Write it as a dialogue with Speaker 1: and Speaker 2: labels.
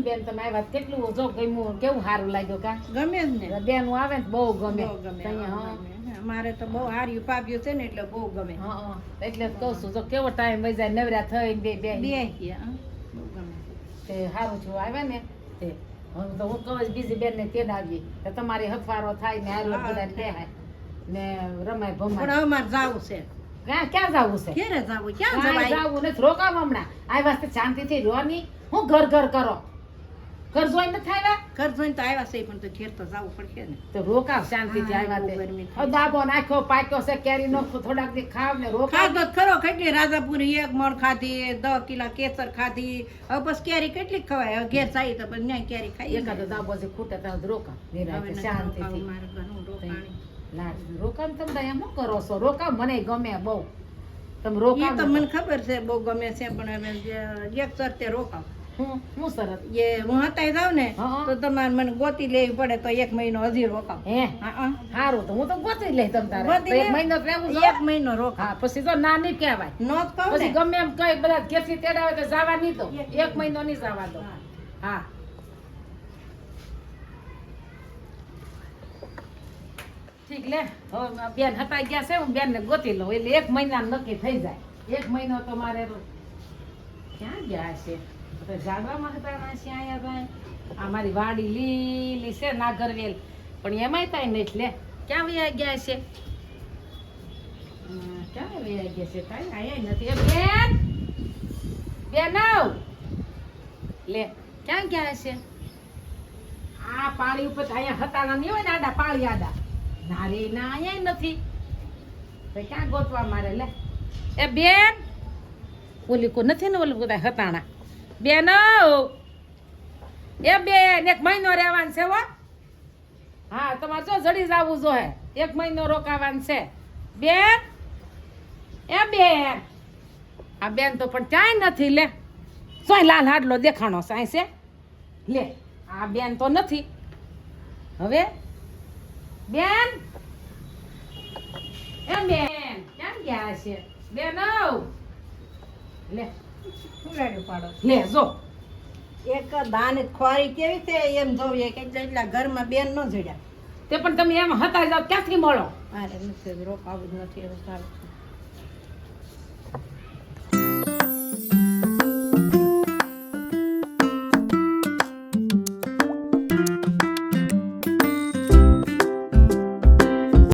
Speaker 1: બેન તમે આવ્યા કેટલું જો ગમ્યું કેવું સારું લાગ્યું કા
Speaker 2: ગમે જ ને
Speaker 1: બેન આવે ને બહુ ગમે
Speaker 2: મારે તો બહુ હાર્યું પાપ્યું છે ને એટલે બહુ ગમે
Speaker 1: એટલે જ કહું છું જો કેવો ટાઈમ વહી જાય નવરા થઈ બે
Speaker 2: બે ગયા બહુ ગમે
Speaker 1: તે સારું છું આવ્યા ને તે હું તો હું કહું બીજી બેન ને તેડાવીએ તો તમારી હફારો થાય ને હાલો બધા કહેવાય ને રમાય ભમાય
Speaker 2: પણ અમારે જાવું છે
Speaker 1: ક્યાં જવું છે
Speaker 2: ક્યારે જાવું ક્યાં
Speaker 1: ક્યાં
Speaker 2: જવાય
Speaker 1: જવું નથી રોકાવ હમણાં આ વાસ્તે શાંતિથી રહ્યો ની હું ઘર ઘર કરો ઘર જોઈ નથી આવ્યા
Speaker 2: ઘર જોઈને તો આવ્યા છે પણ તો ઘેર તો જવું પડશે ને
Speaker 1: તો રોકાવ શાંતિથી આવ્યા તે
Speaker 2: ગરમી
Speaker 1: હવે દાબો નાખ્યો પાક્યો છે કેરી નો થોડાક દી ખાવ ને રોકાવ
Speaker 2: ખાધો જ ખરો કેટલી રાજાપુરી 1 મણ ખાધી 10 કિલા કેસર ખાધી હવે બસ કેરી કેટલી ખવાય હવે ઘેર જાય તો પછી ન્યાય કેરી ખાઈ
Speaker 1: એકાદો દાબો છે ખૂટે તો રોકાવ નિરાંતે શાંતિથી
Speaker 2: મારે ઘણું રોકાણી
Speaker 1: લાડ રોકાવ તમે એમ શું કરો છો રોકાવ મને ગમે બહુ તમે
Speaker 2: એ
Speaker 1: રોકાવ
Speaker 2: તો મને ખબર છે બહુ ગમે છે પણ હવે એક શરતે રોકાવ
Speaker 1: હું સરસ
Speaker 2: એ હું હતાઈ જાવ ને
Speaker 1: હા.
Speaker 2: તો તમારે મને ગોતી લેવી પડે તો 1 મહિનો હજી રોકાવ
Speaker 1: હે
Speaker 2: હા
Speaker 1: સારું તો હું તો ગોતી લઈ તમ તારે
Speaker 2: ગોતી
Speaker 1: તો
Speaker 2: લે.
Speaker 1: એક મહિનો તો રહેવું
Speaker 2: 1 મહિનો રોકાવ
Speaker 1: હા પછી તો ના નહીં કહેવાય
Speaker 2: નો જ કહું
Speaker 1: પછી
Speaker 2: ને
Speaker 1: ગમે એમ કઈ બધા ઘેરથી તેડાવે તો જવા નહીં તો 1 મહિનો નહીં જવા દો હા ઠીક લે હવે બેન હટાઈ ગયા છે હું બેન ને ગોતી લઉં એટલે 1 મહિના નક્કી થઈ જાય 1 મહિનો તો મારે ક્યાં ગયા છે જાગવામાં હતા છે અહીંયા ભાઈ આ મારી વાડી લીલી છે નાગરવેલ પણ એમાંય કાંઈ નહીં લે ક્યાં વયા ગયા છે ક્યાં વયા ગયા છે કાંઈ અહીંયા નથી એ બેન બેન આવ લે ક્યાં ગયા છે આ પાણી ઉપર અહીંયા હતાના નહીં હોય ને આડા પાળી આડા ના રે ના અહીંયા નથી તો ક્યાં ગોતવા મારે લે એ બેન ઓલી કો નથી ને ઓલું બધા હતાણા બેન એ બેન 1 મહિનો રહેવાનું છે હો હા તમારે જો જડી જવું જોઈએ 1 મહિનો રોકાવાનું છે બેન એ બેન આ બેન તો પણ ક્યાંય નથી લે સોય લાલ હાડલો દેખાણો સાંઈ છે લે આ બેન તો નથી હવે બેન એ બેન ક્યાં ગયા છે બેન લે
Speaker 2: ઉલાડ્યું પાડો
Speaker 1: લે જો
Speaker 2: એક દાન ખોરી કેવી છે એમ જોઈએ કે એટલા ઘરમાં બેન ન જડ્યા
Speaker 1: તે પણ તમે એમ હતા જાવ ક્યાંથી મળો
Speaker 2: મારે નથી રોકાવું જ નથી હવે સારું છે.